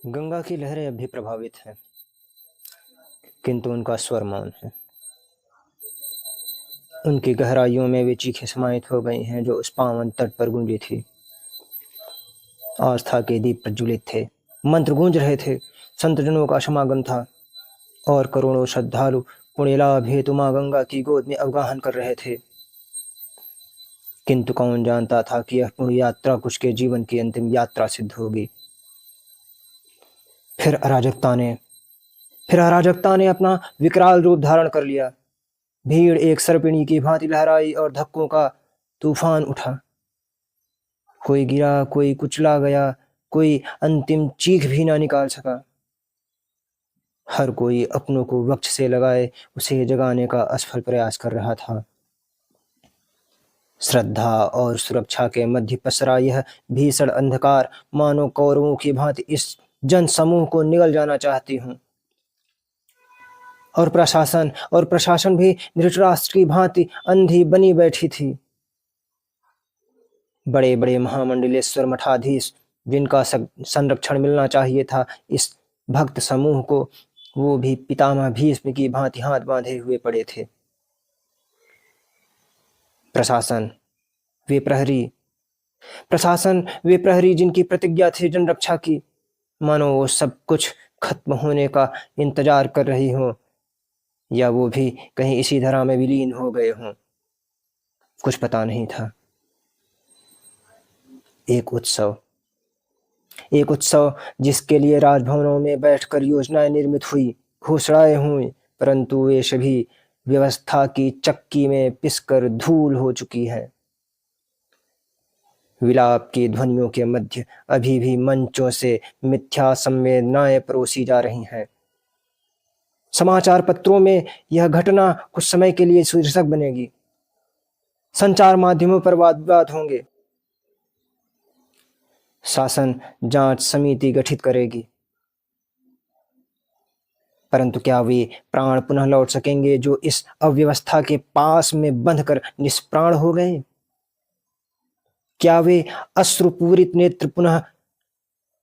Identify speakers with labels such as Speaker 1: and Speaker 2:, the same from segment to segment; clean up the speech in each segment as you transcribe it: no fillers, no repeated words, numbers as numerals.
Speaker 1: गंगा की लहरें अब भी प्रभावित हैं, किंतु उनका स्वर मौन है। उनकी गहराइयों में वे चीखें समाहित हो गई हैं जो उस पावन तट पर गूंजी थी। आस्था के दीप प्रज्वलित थे, मंत्र गूंज रहे थे, संतजनों का समागम था और करोड़ों श्रद्धालु पुण्य लाभ हेतु मां गंगा की गोद में अवगाहन कर रहे थे। किंतु कौन जानता था कि यह पुण्य यात्रा कुछ के जीवन की अंतिम यात्रा सिद्ध होगी। फिर अराजकता ने अपना विकराल रूप धारण कर लिया। भीड़ एक सर्पिणी की भांति लहराई और धक्कों का तूफान उठा। कोई गिरा, कोई कुचला गया, कोई अंतिम चीख भी ना निकाल सका। हर कोई अपनों को वक्ष से लगाए उसे जगाने का असफल प्रयास कर रहा था। श्रद्धा और सुरक्षा के मध्य पसरा यह भीषण अंधकार मानो कौरवों की भांति इस जन समूह को निगल जाना चाहती हूँ। और प्रशासन भी धृतराष्ट्र की भांति अंधी बनी बैठी थी। बड़े बड़े महामंडलेश्वर मठाधीश, जिनका संरक्षण मिलना चाहिए था इस भक्त समूह को, वो भी पितामह भीष्म की भांति हाथ बांधे हुए पड़े थे। प्रशासन वे प्रहरी जिनकी प्रतिज्ञा थी जन रक्षा की, मानो वो सब कुछ खत्म होने का इंतजार कर रही हो, या वो भी कहीं इसी धरा में विलीन हो गए हों। कुछ पता नहीं था। एक उत्सव जिसके लिए राजभवनों में बैठकर योजनाएं निर्मित हुई, घोषणाएं हुई, परंतु वे सभी व्यवस्था की चक्की में पिसकर धूल हो चुकी है। विलाप की ध्वनियों के मध्य अभी भी मंचों से मिथ्या संवेदनाएं परोसी जा रही हैं। समाचार पत्रों में यह घटना कुछ समय के लिए शीर्षक बनेगी। संचार माध्यमों पर वाद विवाद होंगे। शासन जांच समिति गठित करेगी, परंतु क्या वे प्राण पुनः लौट सकेंगे जो इस अव्यवस्था के पास में बंधकर निष्प्राण हो गए? क्या वे अश्रुपूरित नेत्र पुनः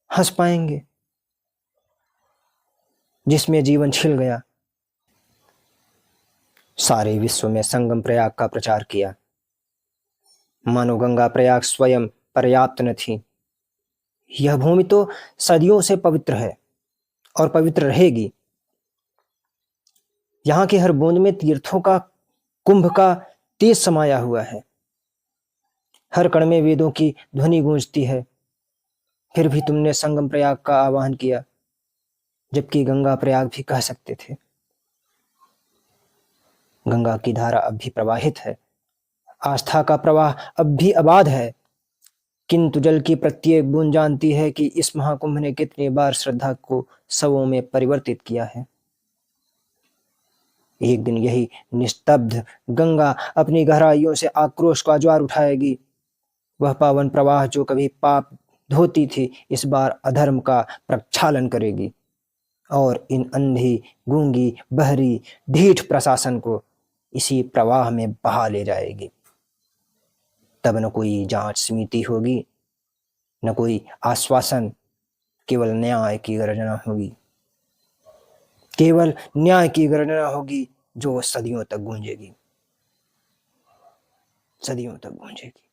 Speaker 1: हंस पाएंगे जिसमें जीवन छिल गया? सारे विश्व में संगम प्रयाग का प्रचार किया, मानो गंगा प्रयाग स्वयं पर्याप्त न थी। यह भूमि तो सदियों से पवित्र है और पवित्र रहेगी। यहाँ की हर बूंद में तीर्थों का कुंभ का तेज समाया हुआ है। हर कण में वेदों की ध्वनि गूंजती है। फिर भी तुमने संगम प्रयाग का आह्वान किया, जबकि गंगा प्रयाग भी कह सकते थे। गंगा की धारा अब भी प्रवाहित है, आस्था का प्रवाह अब भी अबाध है, किंतु जल की प्रत्येक बूंद जानती है कि इस महाकुंभ ने कितनी बार श्रद्धा को शवों में परिवर्तित किया है। एक दिन यही निस्तब्ध गंगा अपनी गहराइयों से आक्रोश का ज्वार उठाएगी। वह पावन प्रवाह जो कभी पाप धोती थी, इस बार अधर्म का प्रक्षालन करेगी और इन अंधी, गूंगी, बहरी, ढीठ प्रशासन को इसी प्रवाह में बहा ले जाएगी। तब न कोई जांच समिति होगी, न कोई आश्वासन, केवल न्याय की गर्जना होगी। केवल न्याय की गर्जना होगी जो सदियों तक गूंजेगी, सदियों तक गूंजेगी।